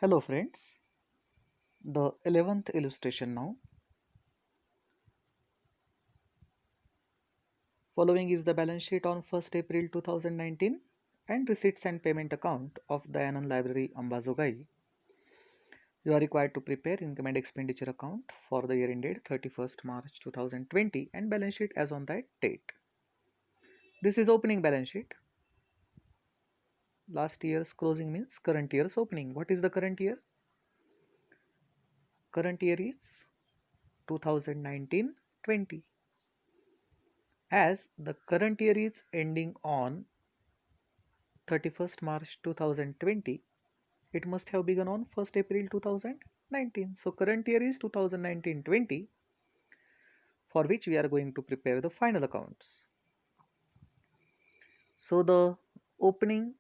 Hello friends, the 11th illustration now. Following is the balance sheet on 1st April 2019 and receipts and payment account of Dayanand Library Ambazogai. You are required to prepare income and expenditure account for the year ended 31st March 2020 and balance sheet as on that date. This is opening balance sheet. Last year's closing means current year's opening. What is the current year? Current year is 2019-20. As the current year is ending on 31st March 2020, it must have begun on 1st April 2019. So current year is 2019-20, for which we are going to prepare the final accounts. So the opening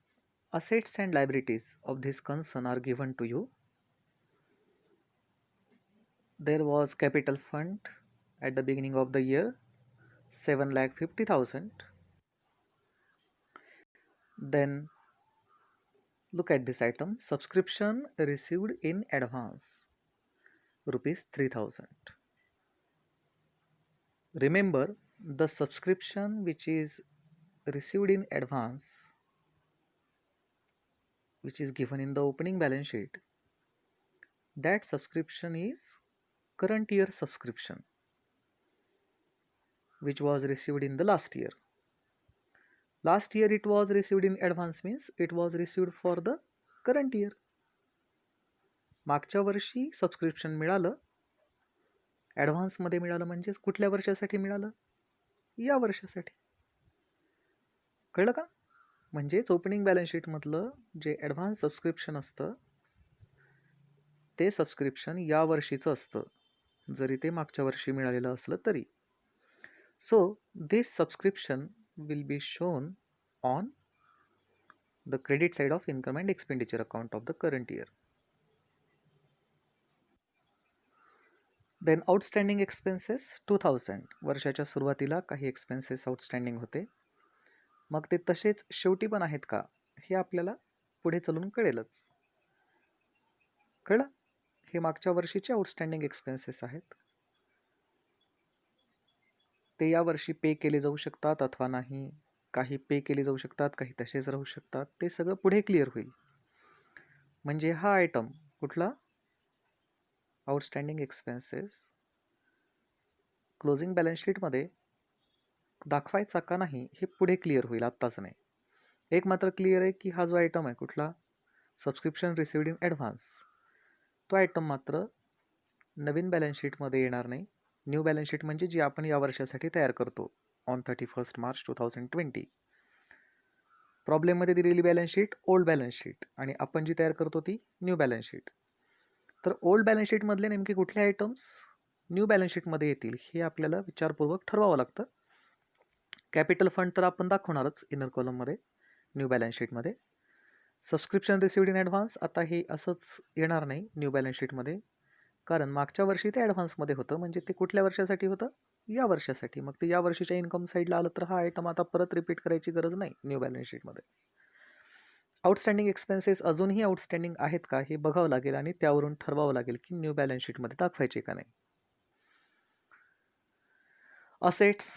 assets and liabilities of this concern are given to you. There was capital fund at the beginning of the year, 7,50,000. Then look at this item, subscription received in advance, rupees 3,000. Remember, the subscription which is received in advance, which is given in the opening balance sheet, that subscription is current year subscription, which was received in the last year. Last year it was received in advance means it was received for the current year. मागच्या वर्षी subscription मिळालं, ॲडव्हान्समध्ये मिळालं, म्हणजेच कुठल्या वर्षासाठी मिळालं? या वर्षासाठी. कळलं का? म्हणजेच ओपनिंग बॅलन्स शीटमधलं जे ॲडव्हान्स सबस्क्रिप्शन असतं ते सबस्क्रिप्शन या वर्षीचं असतं, जरी ते मागच्या वर्षी मिळालेलं असलं तरी. So this subscription will be shown on the credit side of income and expenditure account of the current year. Then outstanding expenses 2000. वर्षाच्या सुरुवातीला काही एक्सपेन्सेस आउटस्टँडिंग होते, मग ते तसेच शेवटी पण आहेत का हे आपल्याला पुढे चलून कळेलच. कळलं? हे मागच्या वर्षीचे आउटस्टँडिंग एक्सपेन्सेस आहेत. ते या वर्षी पे केले जाऊ शकतात अथवा नाही, काही पे केले जाऊ शकतात, काही तसेच राहू शकतात. ते सगळं पुढे क्लिअर होईल. म्हणजे हा आयटम कुठला? आउटस्टँडिंग एक्सपेन्सेस क्लोजिंग बॅलन्स शीटमध्ये दाखवायचा का नाही हे पुढे क्लिअर होईल, आत्ताच नाही. एक मात्र क्लिअर आहे की हा जो आयटम आहे कुठला? सबस्क्रिप्शन रिसिव्ड इन ॲडव्हान्स, तो आयटम मात्र नवीन बॅलन्स शीटमध्ये येणार नाही. न्यू बॅलन्स शीट म्हणजे जी आपण या वर्षासाठी तयार करतो ऑन 31st मार्च 2020. प्रॉब्लेममध्ये दिलेली balance sheet old balance sheet आणि आपण जी तयार करतो ती न्यू बॅलन्स शीट. तर ओल्ड बॅलन्स शीटमधले नेमके कुठले आयटम्स न्यू बॅलन्स शीटमध्ये येतील हे आपल्याला विचारपूर्वक ठरवावं लागतं. कॅपिटल फंड तर आपण दाखवणारच इनर कॉलममध्ये न्यू बॅलन्स शीटमध्ये. सबस्क्रिप्शन रिसिव्ड इन ॲडव्हान्स आता हे असंच येणार नाही न्यू बॅलन्स शीटमध्ये, कारण मागच्या वर्षी ते ॲडव्हान्समध्ये होतं, म्हणजे ते कुठल्या वर्षासाठी होतं? या वर्षासाठी. मग ते या वर्षीच्या इन्कम साईडला आलं तर हा आयटम आता परत रिपीट करायची गरज नाही न्यू बॅलन्स शीटमध्ये. आउटस्टँडिंग एक्सपेन्सेस अजूनही आउटस्टँडिंग आहेत का हे बघावं लागेल आणि त्यावरून ठरवावं लागेल की न्यू बॅलन्स शीटमध्ये दाखवायचे का नाही. असेट्स,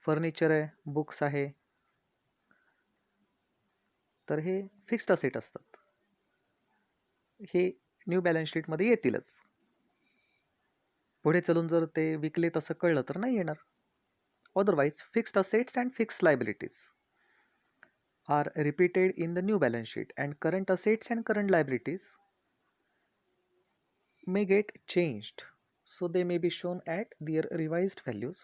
फर्निचर आहे, बुक्स आहे, तर हे फिक्स्ड असेट असतात. हे न्यू बॅलन्स शीटमध्ये येतीलच. पुढे चलून जर ते विकले तसं कळलं तर नाही येणार. Otherwise fixed assets and fixed liabilities are repeated in the new balance sheet, and current assets and current liabilities may get changed, so they may be shown at their revised values,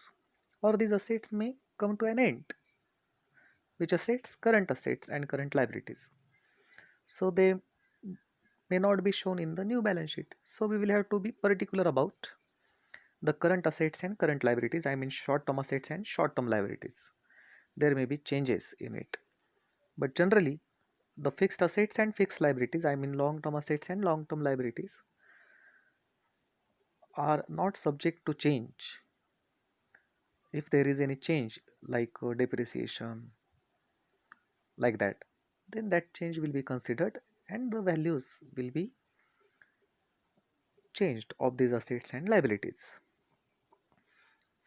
or these assets may come to an end, which assets? Current assets and current liabilities. So they may not be shown in the new balance sheet. So we will have to be particular about the current assets and current liabilities. I mean short term assets and short term liabilities. There may be changes in it. But generally, the fixed assets and fixed liabilities, I mean long-term assets and long-term liabilities, are not subject to change. If there is any change like depreciation, like that, then that change will be considered and the values will be changed of these assets and liabilities.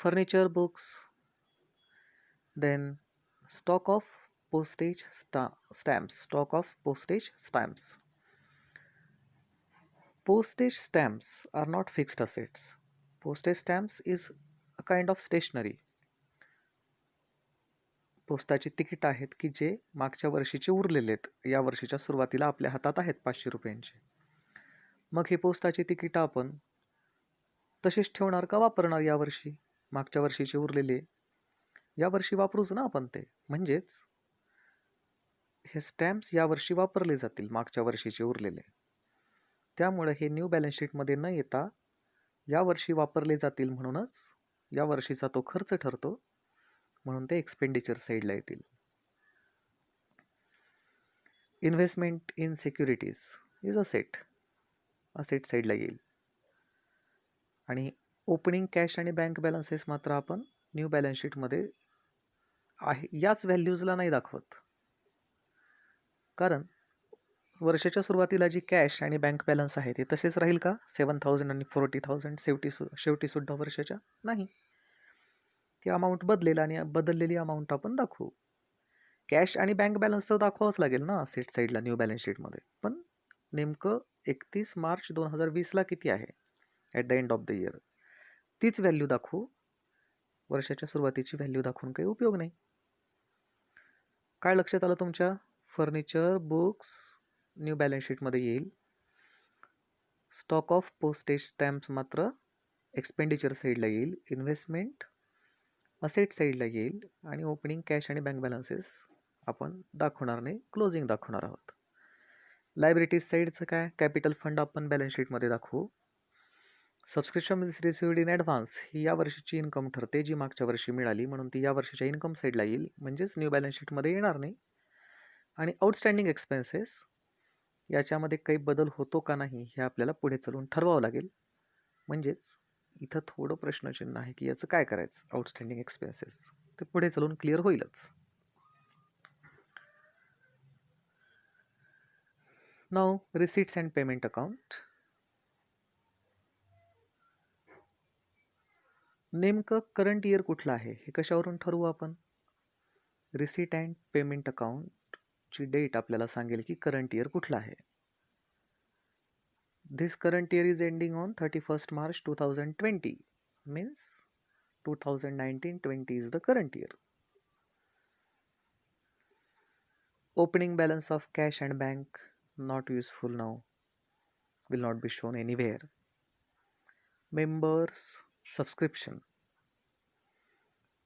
Furniture, books, then stock of postage stamps. Postage stamps are not fixed assets. Postage stamps is a kind of stationery. पोस्टाची ticket आहेत की जे मागच्या वर्षीचे उरलेले आहेत, या वर्षीच्या सुरुवातीला आपल्या हातात आहेत 500 रुपयांचे. मग हे पोस्टाची तिकीट आपण तसेच ठेवणार का वापरणार यावर्षी? मागच्या वर्षीचे उरलेले यावर्षी वापरूच ना आपण ते. म्हणजेच हे स्टॅम्प्स यावर्षी वापरले जातील मागच्या वर्षीचे उरलेले. त्यामुळे हे न्यू बॅलन्स शीटमध्ये न येता यावर्षी वापरले जातील, म्हणूनच या वर्षीचा तो खर्च ठरतो, म्हणून ते एक्सपेंडिचर साईडला येतील. Investment in securities is asset साईडला येईल. आणि ओपनिंग कॅश आणि बँक बॅलन्सेस मात्र आपण न्यू बॅलन्स शीटमध्ये आहे याच व्हॅल्यूजला नाही दाखवत, कारण वर्षाच्या सुरुवातीला जी कॅश आणि बँक बॅलन्स आहे ते तसेच राहील का? 7,000 आणि 40,000 शेवटी सुद्धा वर्षाच्या नाही. ती अमाऊंट बदलेल आणि बदललेली अमाऊंट आपण दाखवू. कॅश आणि बँक बॅलन्स तर दाखवावंच लागेल ना असेट साईडला न्यू बॅलन्स शीटमध्ये. पण नेमकं 31 मार्च 2020ला किती आहे at the end of the year, तीच व्हॅल्यू दाखवू. वर्षाच्या सुरुवातीची व्हॅल्यू दाखवून काही उपयोग नाही. काय लक्षात आलं तुमच्या? फर्निचर, बुक्स न्यू बॅलन्स शीटमध्ये येईल. स्टॉक ऑफ पोस्टेज स्टॅम्प्स मात्र एक्सपेंडिचर साईडला येईल. इन्व्हेस्टमेंट असेट साईडला येईल. आणि ओपनिंग कॅश आणि बँक बॅलन्सेस आपण दाखवणार नाही, क्लोजिंग दाखवणार आहोत. लायबिलिटीज साईडचं काय? कॅपिटल फंड आपण बॅलन्स शीटमध्ये दाखवू. सबस्क्रिप्शन रिसिव्हड इन ॲडव्हान्स ही या वर्षीची इन्कम ठरते, जी मागच्या वर्षी मिळाली, म्हणून ती या वर्षीच्या इन्कम साईडला येईल, म्हणजेच न्यू बॅलन्स शीटमध्ये येणार नाही. आणि आउटस्टँडिंग एक्सपेन्सेस याच्यामध्ये काही बदल होतो का नाही हे आपल्याला पुढे चलून ठरवावं लागेल. म्हणजेच इथं थोडं प्रश्नचिन्ह आहे की याचं काय करायचं. आउटस्टँडिंग एक्सपेन्सेस ते पुढे चलून क्लिअर होईलच. Now receipts and payment account. नेमकं करंट इयर कुठलं आहे हे कशावरून ठरवू आपण? रिसीट अँड पेमेंट अकाउंटची डेट आपल्याला सांगेल की करंट इयर कुठलं आहे. This current year is ending on 31st March 2020, means 2019-20 is the current year. Opening balance of cash and bank not useful now, will not be shown anywhere. Members subscription,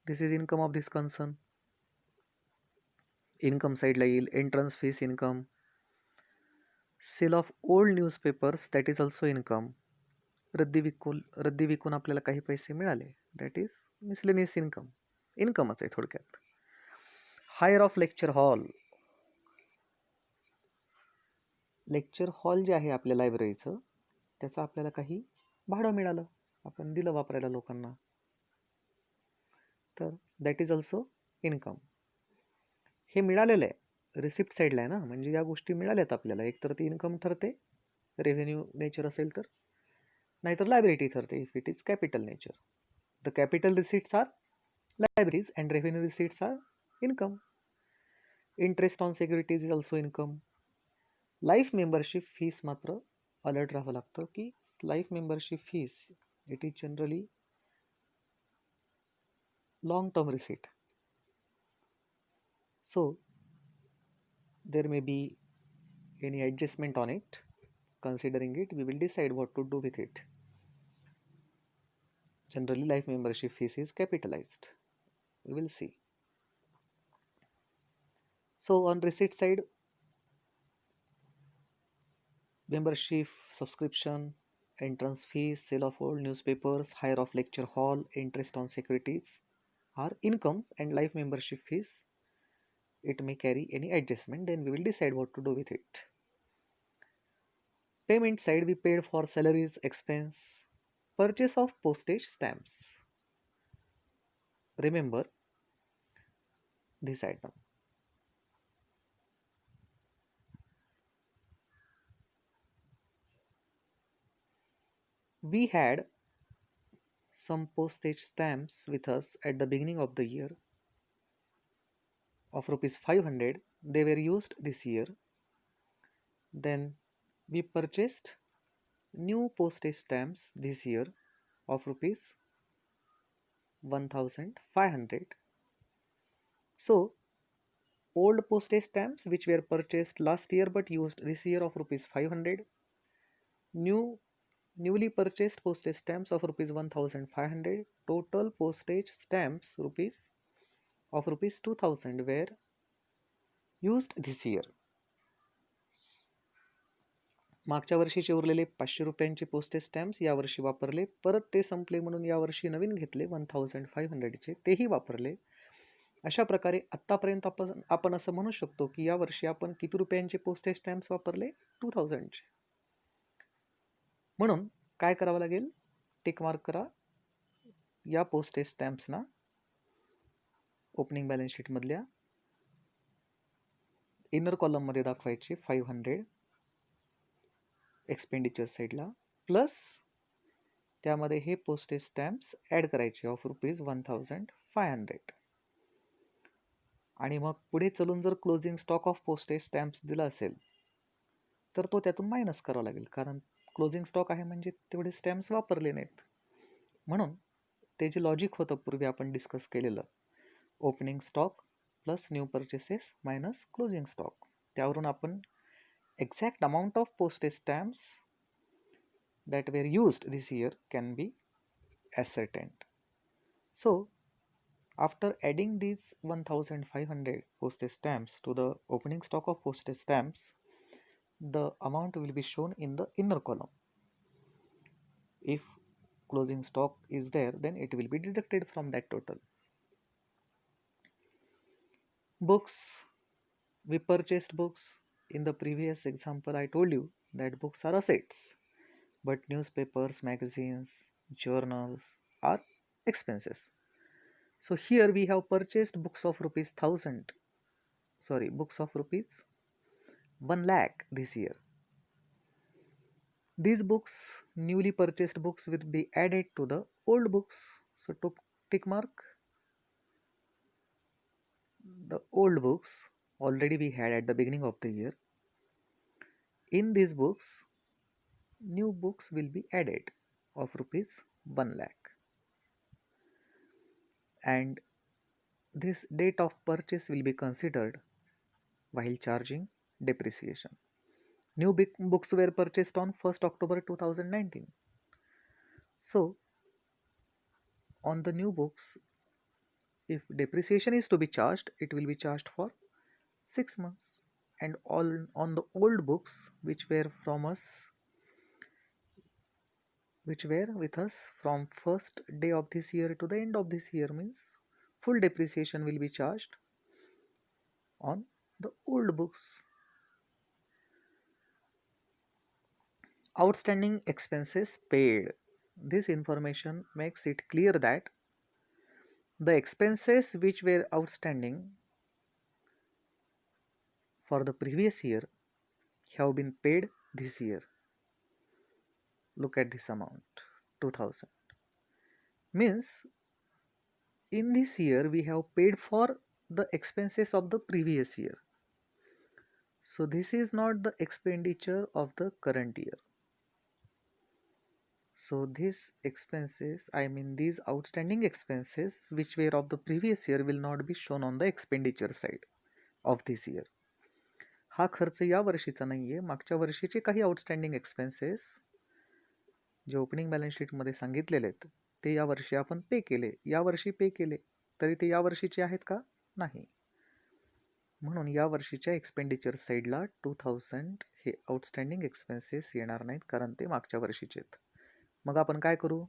this is income of this concern. Income side ला येईल entrance fees income. Sale of old newspapers, that is also income. रद्दी विकून आपल्याला काही पैसे मिळाले, that is miscellaneous income. इन्कमच आहे थोडक्यात. Hire of lecture hall. Lecture hall जे आहे आपल्या लायब्ररीचं, त्याचं आपल्याला काही भाडं मिळालं, आपण दिलं वापरायला लोकांना, तर दॅट इज ऑल्सो इन्कम. हे मिळालेलं आहे रिसिप्ट साईडला आहे ना, म्हणजे या गोष्टी मिळाल्यात आपल्याला. एकतर ती इन्कम ठरते रेव्हेन्यू नेचर असेल तर, नाहीतर लायबिलिटी ठरते if it is capital nature. The capital receipts are libraries and revenue receipts are income. Interest on securities is also income. Life membership fees मात्र अलर्ट राहावं लागतं की life membership fees it is generally long term receipt, so there may be any adjustment on it. Considering it, we will decide what to do with it. Generally life membership fees is capitalized, we will see. So on receipt side, membership, subscription, entrance fees, sale of old newspapers, hire of lecture hall, interest on securities are incomes, and life membership fees, it may carry any adjustment, then we will decide what to do with it. Payment side, we paid for salaries, expense, purchase of postage stamps. Remember this item. We had some postage stamps with us at the beginning of the year of rupees 500. They were used this year. Then we purchased new postage stamps this year of rupees 1500. So old postage stamps which were purchased last year but used this year of rupees 500, newly purchased postage stamps of rupees 1500, total postage stamps of rupees 2000 were used this year. मागच्या वर्षीचे उरलेले 500 रुपयांचे postage stamps यावर्षी वापरले, परत ते संपले म्हणून यावर्षी नवीन घेतले 1500चे, तेही वापरले. अशा प्रकारे आत्तापर्यंत आपण असं म्हणू शकतो की यावर्षी आपण किती रुपयांचे पोस्टेज स्टॅम्प्स वापरले? 2000चे. म्हणून काय करावं लागेल? टिक मार्क करा. या पोस्टेज स्टॅम्प्सना ओपनिंग बॅलन्स शीटमधल्या इनर कॉलममध्ये दाखवायचे 500 एक्सपेंडिचर साईडला, प्लस त्यामध्ये हे पोस्टेज स्टॅम्प्स ॲड करायचे ऑफ रुपीज 1500. आणि मग पुढे चलून जर closing stock of postage stamps दिला असेल तर तो त्यातून मायनस करावा लागेल, कारण क्लोजिंग स्टॉक आहे म्हणजे तेवढे स्टॅम्प्स वापरले नाहीत. म्हणून ते जे लॉजिक होतं पूर्वी आपण डिस्कस केलेलं, opening stock plus new purchases minus closing stock, त्यावरून आपण exact amount of postage stamps that were used this year can be ascertained. So, after adding these 1500 postage stamps to the opening stock of postage stamps, the amount will be shown in the inner column. If closing stock is there, then it will be deducted from that total. Books. We purchased books. In the previous example, I told you that books are assets, but newspapers, magazines, journals are expenses. So here we have purchased books of rupees 1 lakh this year. These books, newly purchased books, will be added to the old books. So to tick mark the old books already we had at the beginning of the year. In these books, new books will be added of rupees 1 lakh, and this date of purchase will be considered while charging depreciation. New books were purchased on 1st October 2019. So on the new books, if depreciation is to be charged, it will be charged for 6 months, and all on the old books which were with us from first day of this year to the end of this year, means full depreciation will be charged on the old books. Outstanding expenses paid. This information makes it clear that the expenses which were outstanding for the previous year have been paid this year. Look at this amount, 2000. Means in this year we have paid for the expenses of the previous year. So this is not the expenditure of the current year. So these expenses, these outstanding expenses which were of the previous year will not be shown on the expenditure side of this year. हा खर्च या वर्षीचा नाही आहे, मागच्या वर्षीचे काही outstanding expenses जे opening balance शीटमध्ये सांगितलेले आहेत ते यावर्षी आपण पे केले, यावर्षी पे केले तरी ते यावर्षीचे आहेत का? नाही. म्हणून या वर्षीच्या एक्सपेंडिचर साईडला 2000 हे आउटस्टँडिंग एक्सपेन्सेस येणार नाहीत, कारण ते मागच्या वर्षीचे आहेत. मग आपण काय करू?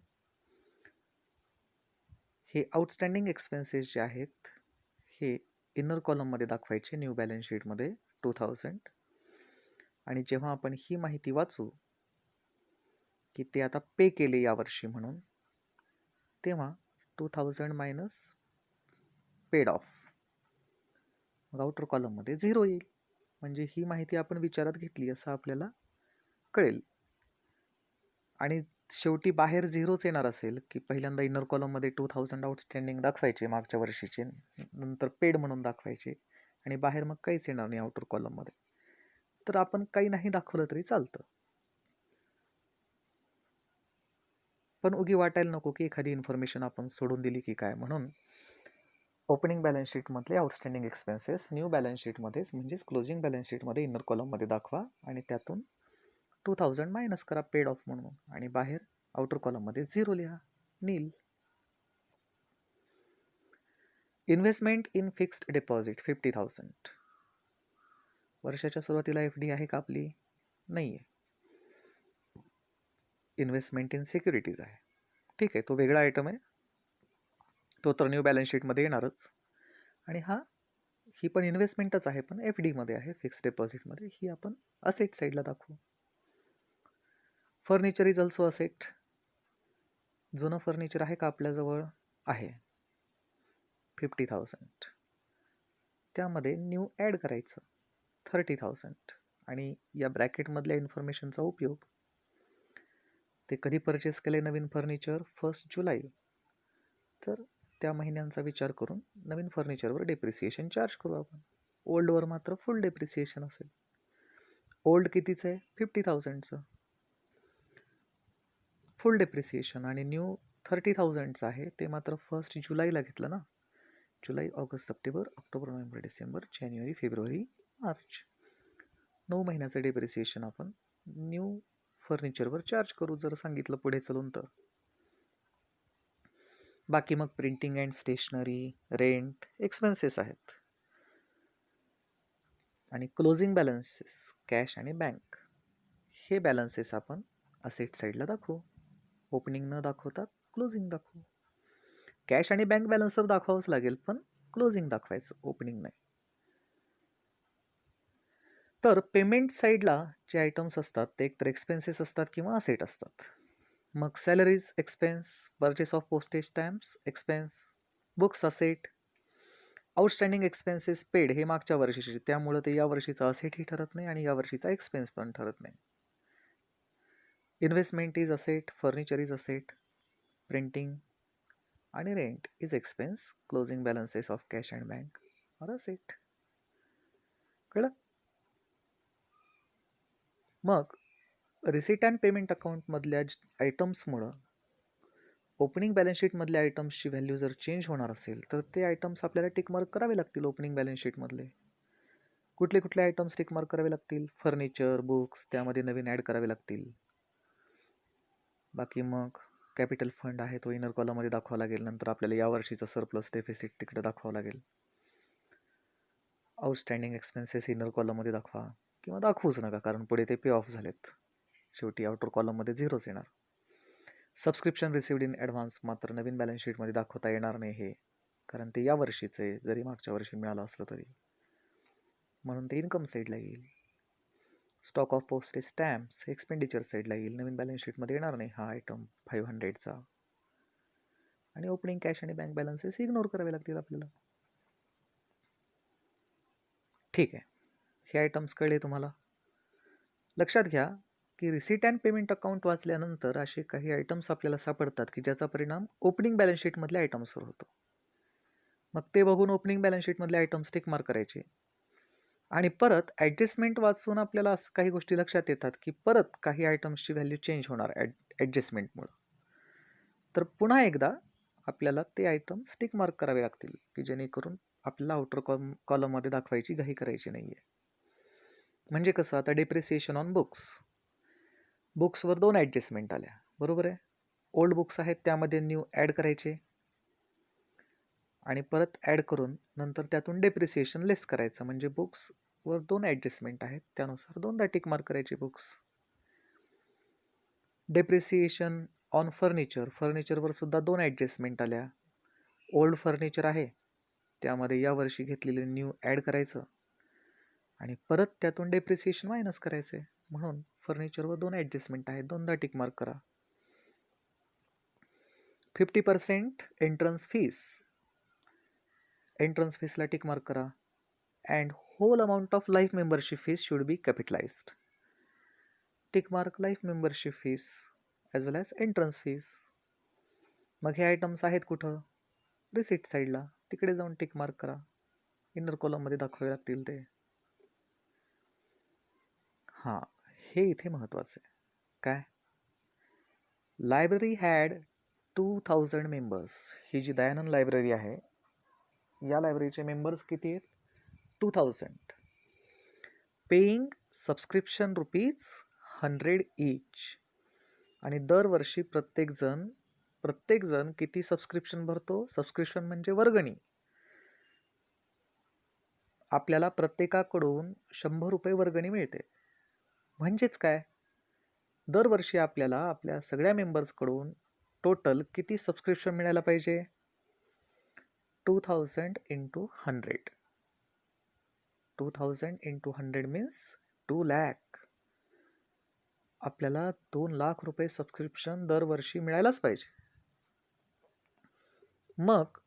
हे आउटस्टँडिंग एक्सपेन्सेस जे आहेत हे इनर कॉलममध्ये दाखवायचे न्यू बॅलन्स शीटमध्ये 2000, आणि जेव्हा आपण ही माहिती वाचू की ते आता पे केले यावर्षी म्हणून, तेव्हा 2000 minus paid of, mug outer कॉलममध्ये 0 येईल. म्हणजे ही माहिती आपण विचारात घेतली असं आपल्याला कळेल. आणि शेवटी बाहेर झिरोच येणार असेल की पहिल्यांदा इनर कॉलममध्ये 2000 आउटस्टँडिंग दाखवायचे मागच्या वर्षीचे, नंतर पेड म्हणून दाखवायचे आणि बाहेर मग काहीच येणार नाही आउटर कॉलममध्ये, तर आपण काही नाही दाखवलं तरी चालतं. पण उगी वाटायला नको की एखादी इन्फॉर्मेशन आपण सोडून दिली की काय, म्हणून ओपनिंग बॅलन्स शीटमधले आउटस्टँडिंग एक्सपेन्सेस न्यू बॅलन्स शीटमध्येच म्हणजेच क्लोजिंग बॅलन्स शीटमध्ये इनर कॉलममध्ये दाखवा आणि त्यातून 2000 मायनस करा पेड ऑफ म्हणून आणि बाहेर आउटर कॉलममध्ये 0 लिहा, nil. Investment in fixed deposit 50,000. वर्षाच्या सुरुवातीला FD आहे का आपली? नाही आहे. इन्व्हेस्टमेंट इन सिक्युरिटीज आहे. ठीक आहे, तो वेगळा आयटम आहे, तो तर न्यू बॅलन्स शीटमध्ये येणारच. आणि ही पण इन्व्हेस्टमेंटच आहे, पण FD मध्ये आहे, फिक्स्ड डिपॉझिटमध्ये. ही आपण असेट साईडला दाखवू. Furniture is also asset. जुनं फर्निचर आहे का आपल्याजवळ? आहे, 50,000. त्यामध्ये न्यू ॲड करायचं 30,000 आणि या ब्रॅकेटमधल्या इन्फॉर्मेशनचा उपयोग, ते कधी परचेस केले नवीन फर्निचर? 1 जुलै. तर त्या महिन्यांचा विचार करून नवीन फर्निचरवर डेप्रिसिएशन चार्ज करू आपण. ओल्डवर मात्र फुल डेप्रिसिएशन असेल. ओल्ड कितीचं आहे? 50,000चं फुल डेप्रिसिएशन, आणि न्यू 30,000चं आहे, ते मात्र 1 जुलैला घेतलं ना. July, August, September, October, November, December, जानेवारी, फेब्रुवारी, मार्च, 9 महिन्याचं डेप्रिसिएशन आपण न्यू फर्निचरवर चार्ज करू जर सांगितलं पुढे चलून तर. बाकी मग printing and stationery, rent, expenses आहेत. आणि क्लोजिंग बॅलन्सेस, कॅश आणि बँक, हे बॅलन्सेस आपण असेट साईडला दाखवू. ओपनिंग न दाखवता क्लोजिंग दाखवू. कॅश आणि बँक बॅलन्स तर दाखवावंच लागेल, पण क्लोजिंग दाखवायचं, ओपनिंग नाही. तर पेमेंट साईडला जे आयटम्स असतात ते एकतर एक्सपेन्सेस असतात किंवा असेट असतात. मग salaries expense, purchase of postage stamps expense, books asset, outstanding expenses paid हे मागच्या वर्षीचे, त्यामुळं ते या वर्षीचा असेटही ठरत नाही आणि या वर्षीचा एक्सपेन्स पण ठरत नाही. Investment is asset, furniture is asset, printing आणि rent is expense, closing balances of cash and bank or asset. कळलं? मग रिसीट अँड पेमेंट अकाउंटमधल्या आयटम्समुळं ओपनिंग बॅलन्स शीटमधल्या आयटम्सची व्हॅल्यू जर चेंज होणार असेल तर ते आयटम्स आपल्याला टिकमार्क करावे लागतील. ओपनिंग बॅलन्स शीटमधले कुठले कुठले आयटम्स टिकमार्क करावे लागतील? फर्निचर, बुक्स, त्यामध्ये नवीन ॲड करावे लागतील. बाकी मग कॅपिटल फंड आहे, तो इनर कॉलममध्ये दाखवावा लागेल. नंतर आपल्याला या वर्षीचा सरप्लस डेफिसिट तिकडे दाखवावं लागेल. आउटस्टँडिंग एक्सपेन्सेस इनर कॉलममध्ये दाखवा किंवा दाखवूच नका, कारण पुढे ते पे ऑफ झालेत. शेवटी आउटर कॉलममध्ये झिरोच येणार. सबस्क्रिप्शन रिसिव्ड इन ॲडव्हान्स मात्र नवीन बॅलन्स शीटमध्ये दाखवता येणार नाही हे, कारण ते या वर्षीचे जरी मागच्या वर्षी मिळालं असलं तरी, म्हणून ते इन्कम साईडला येईल. Stock of postage stamps expenditure साईडला येईल, नवीन बॅलन्स शीटमध्ये येणार नाही हा आयटम 500चा. आणि ओपनिंग कॅश आणि बँक बॅलन्सेस इग्नोर करावे लागतील आपल्याला. ठीक आहे, हे आयटम्स कळले तुम्हाला. लक्षात घ्या की रिसीट अँड पेमेंट अकाउंट वाचल्यानंतर असे काही आयटम्स आपल्याला सापडतात की ज्याचा परिणाम ओपनिंग बॅलन्स शीटमधल्या आयटम्सवर होतो. मग ते बघून ओपनिंग बॅलन्स शीटमधले आयटम्स टिक मार्क करायचे. आणि परत ॲडजस्टमेंट वाचून आपल्याला असं काही गोष्टी लक्षात येतात की परत काही आयटम्सची व्हॅल्यू चेंज होणार ॲडजस्टमेंटमुळं. तर पुन्हा एकदा आपल्याला ते आयटम्स टिक मार्क करावे लागतील की जेणेकरून आपल्याला आउटर कॉलममध्ये दाखवायची घाई करायची नाही आहे. म्हणजे कसं, आता डेप्रिसिएशन ऑन बुक्सवर 2 ॲडजस्टमेंट आल्या, बरोबर आहे. ओल्ड बुक्स आहेत त्यामध्ये न्यू ॲड करायचे आणि परत ॲड करून नंतर त्यातून डेप्रिसिएशन लेस करायचं, म्हणजे बुक्सवर 2 ॲडजस्टमेंट आहेत, त्यानुसार 2दा टिक मार्क करायचे बुक्स. डेप्रिसिएशन ऑन फर्निचरवर सुद्धा 2 ॲडजस्टमेंट आल्या. ओल्ड फर्निचर आहे त्यामध्ये या वर्षी घेतलेले न्यू ॲड करायचं आणि परत त्यातून डेप्रिसिएशन मायनस करायचं आहे, म्हणून फर्निचरवर 2 ॲडजस्टमेंट आहेत, 2दा टिक मार्क करा. 50% एंट्रन्स फीसला टिक मार्क करा. And whole amount of life membership fees should be capitalised. Tick mark life membership fees as well as entrance fees. मग हे आयटम्स आहेत कुठं? रिसिट साईडला. तिकडे जाऊन टिक मार्क करा. इनर कॉलममध्ये दाखवावे लागतील ते. हां, हे इथे महत्त्वाचं आहे. काय? Library had 2000 members. ही जी दयानंद लायब्ररी आहे, या लायब्ररीचे मेंबर्स किती आहेत? 2000. Paying subscription ₹100 each. आणि दरवर्षी प्रत्येकजण किती सबस्क्रिप्शन भरतो? सबस्क्रिप्शन म्हणजे वर्गणी. आपल्याला प्रत्येकाकडून ₹100 वर्गणी मिळते. म्हणजेच काय? दरवर्षी आपल्याला आपल्या सगळ्या मेंबर्सकडून टोटल किती सबस्क्रिप्शन मिळायला पाहिजे? 2000 into 100. 2000 into 100 means 2 lakh. आपल्याला 2 लाख रुपये सबस्क्रिप्शन दरवर्षी मिळायलाच पाहिजे. मग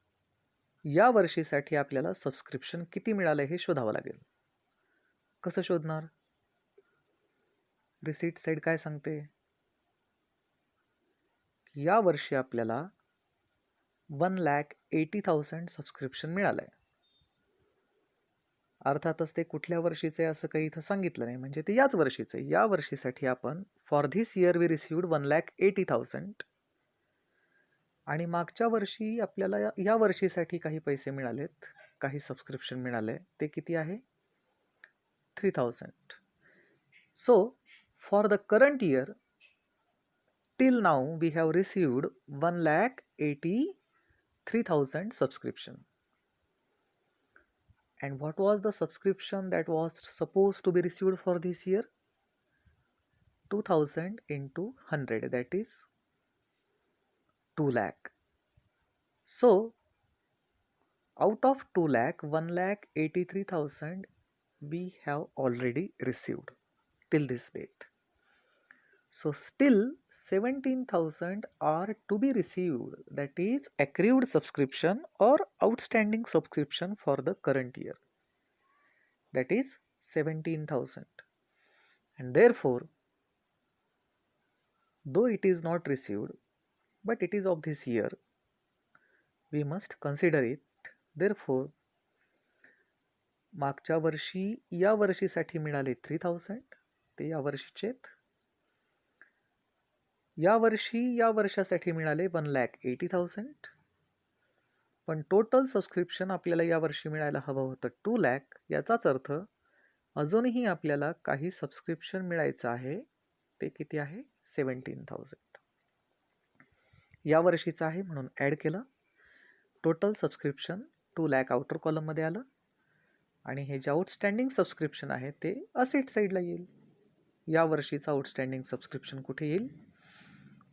या वर्षीसाठी आपल्याला सबस्क्रिप्शन किती मिळालं हे शोधावं लागेल. कसं शोधणार? रिसीट साईड काय सांगते? या वर्षी आपल्याला 1,80,000 सबस्क्रिप्शन मिळालंय. अर्थातच ते कुठल्या वर्षीचे असं काही इथं सांगितलं नाही, म्हणजे ते याच वर्षीचे. या वर्षीसाठी आपण for this year we received 1,80,000. आणि मागच्या वर्षी आपल्याला या वर्षीसाठी काही पैसे मिळालेत, काही सबस्क्रिप्शन मिळाले. ते किती आहे? 3,000. So for the current year till now we have received 1,83,000 subscription. And what was the subscription that was supposed to be received for this year? 2,000 into 100, that is 2 lakh. So out of 2 lakh, 1,83,000 we have already received till this date. So still 17,000 are to be received, that is accrued subscription or outstanding subscription for the current year, that is 17,000. And therefore, though it is not received but it is of this year, we must consider it. Therefore, मागच्या वर्षी या वर्षीसाठी मिळाले 3,000, ते या वर्षीचेत. या वर्षासाठी मिळाले 1,80,000. पण टोटल सबस्क्रिप्शन आपल्याला या वर्षी मिळायला हवं होतं 2 लाख. याचाच अर्थ अजूनही आपल्याला काही सबस्क्रिप्शन मिळायचं आहे. ते किती आहे? 17,000. या वर्षीचं आहे म्हणून ॲड केलं. टोटल सबस्क्रिप्शन 2 लाख आउटर कॉलममध्ये आलं. आणि हे जे आउटस्टँडिंग सबस्क्रिप्शन आहे ते असेट साईडला येईल. या वर्षीचं आउटस्टँडिंग सबस्क्रिप्शन कुठे येईल?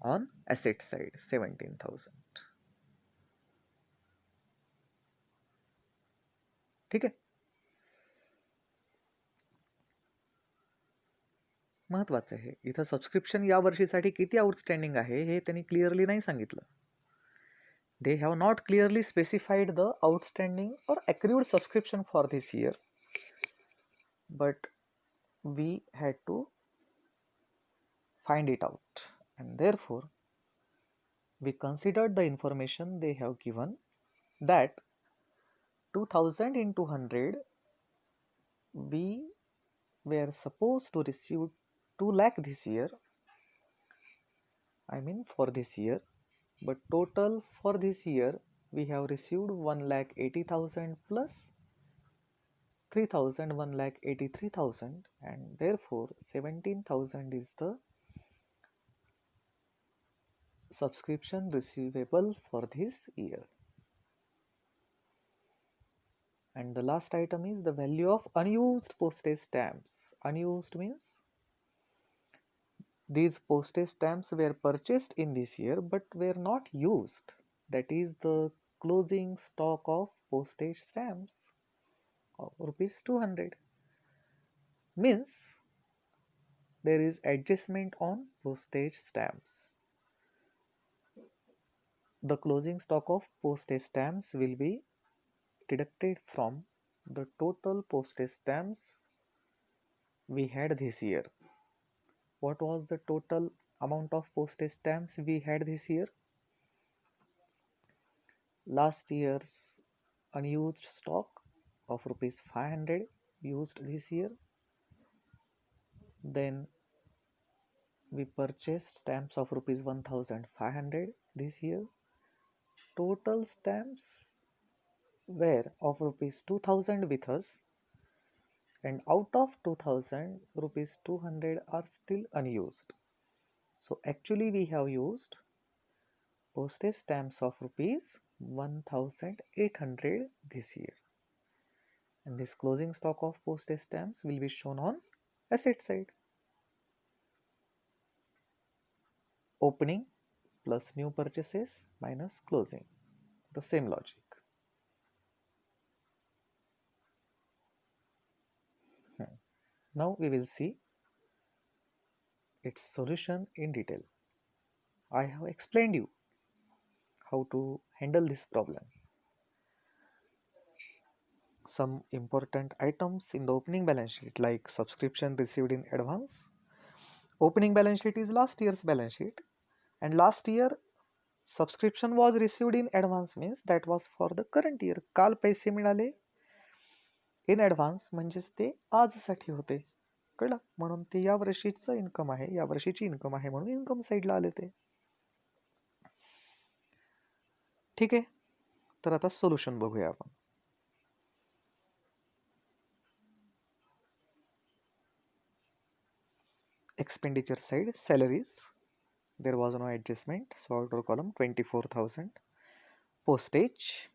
On asset side, 17,000. ठीक आहे. महत्त्वाचं आहे. इथं सबस्क्रिप्शन या वर्षीसाठी किती आउटस्टँडिंग आहे हे त्यांनी क्लिअरली नाही सांगितलं. They have not clearly specified the outstanding or accrued subscription for this year, but we had to find it out, and therefore we considered the information they have given, that 2,000 into 100 we were supposed to receive 2 lakh this year, I mean for this year, but total for this year we have received 1,80,000 plus 3,000, 1,83,000, and therefore 17,000 is the subscription receivable for this year. And the last item is the value of unused postage stamps. Unused means these postage stamps were purchased in this year but were not used. That is the closing stock of postage stamps of rupees 200. Means there is adjustment on postage stamps. The closing stock of postage stamps will be deducted from the total postage stamps we had this year. What was the total amount of postage stamps we had this year. Last year's unused stock of rupees 500 used this year. Then we purchased stamps of rupees 1500 this year. Total stamps were of rupees 2000 with us, and out of 2000 rupees 200 are still unused. So actually we have used postage stamps of rupees 1800 this year, and this closing stock of postage stamps will be shown on asset side. Opening plus new purchases minus closing, the same logic. Now we will see its solution in detail. I have explained you how to handle this problem. Some important items in the opening balance sheet, like subscription received in advance. Opening balance sheet is last year's balance sheet, and last year subscription was received in advance means that was for the current year. काल पैसे मिळाले in advance म्हणजेच ते आजसाठी होते, कळलं? म्हणून ते या वर्षीचं इन्कम आहे, या वर्षीची इन्कम आहे म्हणून इन्कम साईडला आले ते. ठीक आहे, तर आता सोल्युशन बघूया आपण. Expenditure side, salaries, there was no adjustment, so outer column 24,000. Postage,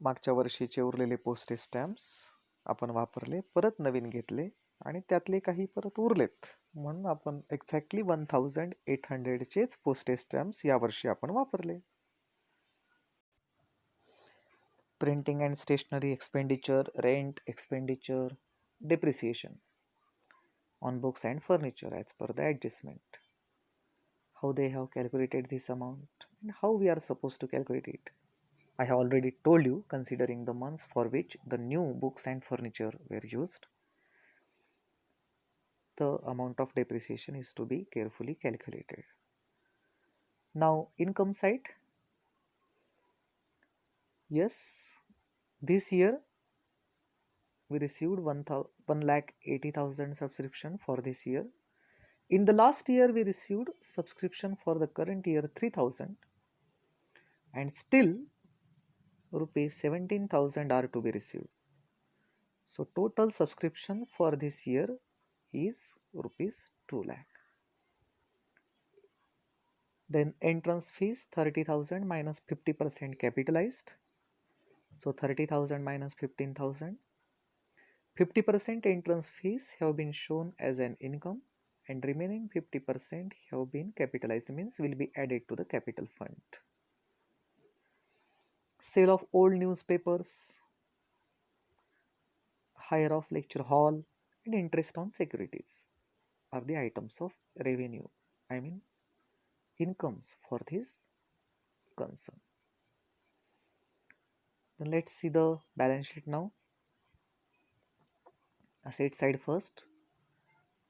मागच्या वर्षीचे उरलेले पोस्टेज स्टॅम्प्स आपण वापरले, परत नवीन घेतले आणि त्यातले काही परत उरलेत म्हणून आपण एक्झॅक्टली 1800चेच पोस्टेज स्टॅम्प्स यावर्षी आपण वापरले. Printing and stationery expenditure, rent expenditure, depreciation on books and furniture as per the adjustment. How they have calculated this amount and how we are supposed to calculate it, I have already told you. Considering the months for which the new books and furniture were used, the amount of depreciation is to be carefully calculated. Now income side, yes, this year we received 1,80,000 subscription for this year. In the last year we received subscription for the current year 3,000, and still rupees 17,000 are to be received. So total subscription for this year is rupees 2 lakh. Then entrance fees 30,000 minus 50% capitalized. So 30,000 minus 15,000. 50% entrance fees have been shown as an income, and remaining 50% have been capitalized, means will be added to the capital fund. Sale of old newspapers, hire of lecture hall, and interest on securities are the items of revenue, I mean incomes for this concern. Then let's see the balance sheet now. Asset side first,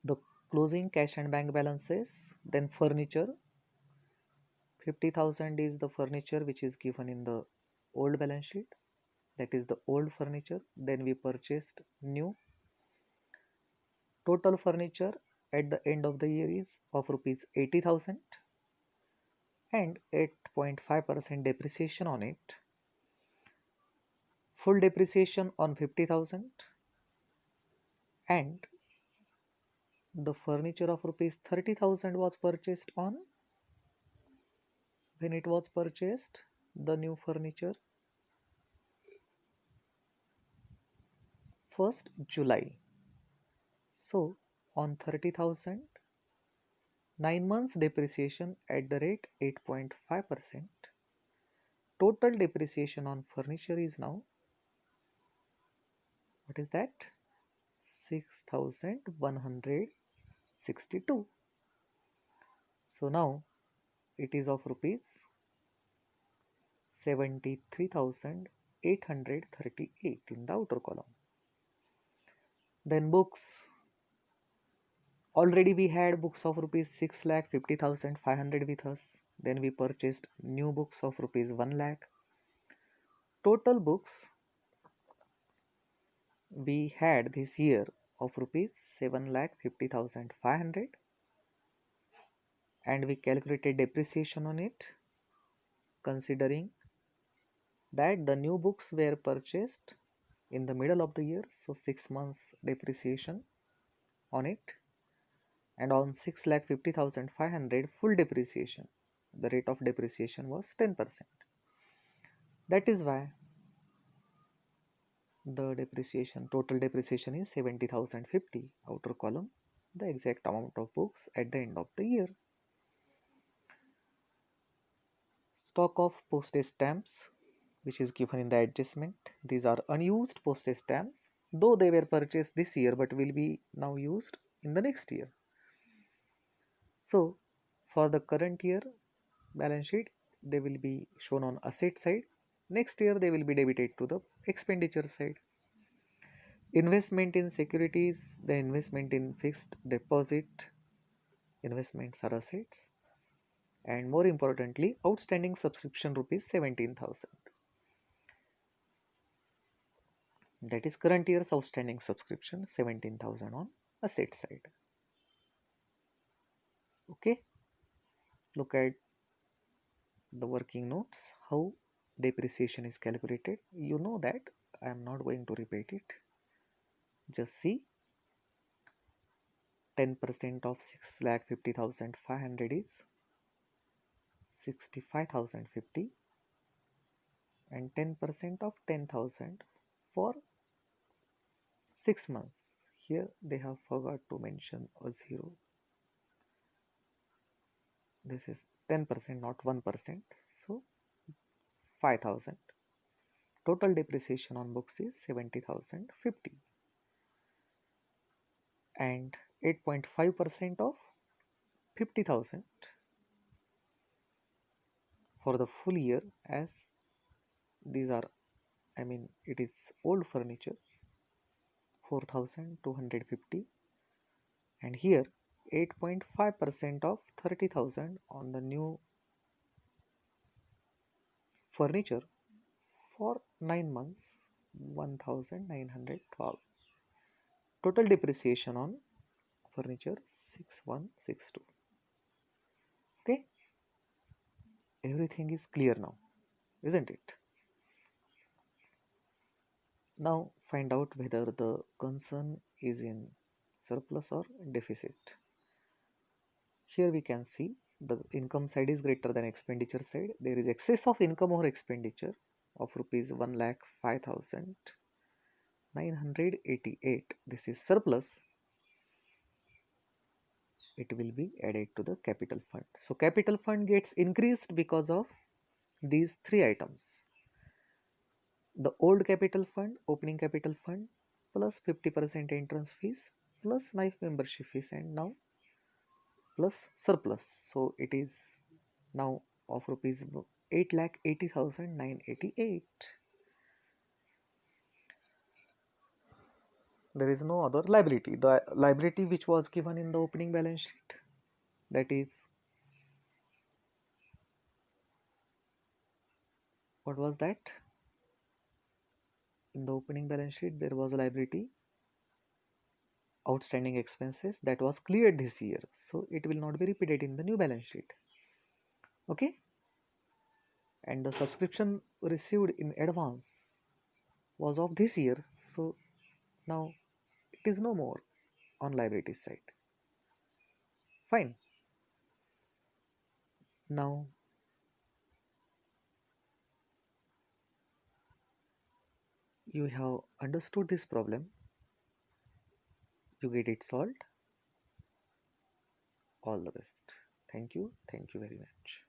the closing cash and bank balances, then furniture. 50,000 is the furniture which is given in the old balance sheet, that is the old furniture. Then we purchased new. Total furniture at the end of the year is of rupees 80,000 and 8.5% depreciation on it. Full depreciation on 50,000, and the furniture of rupees 30,000 was purchased on, when it was purchased, the new furniture, 1st July. So on 30,000, 9 months depreciation at the rate 8.5%. Total depreciation on furniture is now, what is that? 6,162. So now it is of rupees 73,838 in the outer column. Then books, Already we had books of rupees 6,50,500 with us. Then we purchased new books of rupees 1 lakh. Total books we had this year of rupees 7,50,500, and we calculated depreciation on it, considering that the new books were purchased in the middle of the year, so 6 months depreciation on it, and on 6,50,500 full depreciation, the rate of depreciation was 10%. That is why the total depreciation is 70,050. Outer column, the exact amount of books at the end of the year. Stock of postage stamps, which is given in the adjustment. These are unused postage stamps, though they were purchased this year but will be now used in the next year. So for the current year balance sheet, they will be shown on asset side. Next year they will be debited to the expenditure side. Investment in securities, the investment in fixed deposit investments are assets, and more importantly, outstanding subscription rupees 17,000. That is current year's outstanding subscription 17,000 on asset side. Okay, look at the working notes, how depreciation is calculated. You know that, I am not going to repeat it. Just see, 10% of 6,50,500 is 65,050, and 10% of 10,000 for 6 months. Here they have forgot to mention a zero. This is 10%, not 1%. So 5,000. Total depreciation on books is 70,050, and 8.5% of 50,000 for the full year, as these are, it is old furniture, 4,250, and here 8.5% of 30,000 on the new furniture for 9 months, 1,912. Total depreciation on furniture 6,162. Okay, everything is clear now, isn't it? Now find out whether the concern is in surplus or deficit. Here we can see the income side is greater than expenditure side. There is excess of income or expenditure of rupees 1,05,988. This is surplus. It will be added to the capital fund. So capital fund gets increased because of these three items: the old capital fund, opening capital fund, plus 50% entrance fees, plus life membership fees, and now plus surplus. So it is now of rupees 8,80,988. There is no other liability. The liability which was given in the opening balance sheet, that is, what was that? In the opening balance sheet there was a liability, outstanding expenses, that was cleared this year, so it will not be repeated in the new balance sheet. Okay, and the subscription received in advance was of this year, so now it is no more on liability side. Fine. Now you have understood this problem, you get it solved. All the best. Thank you very much.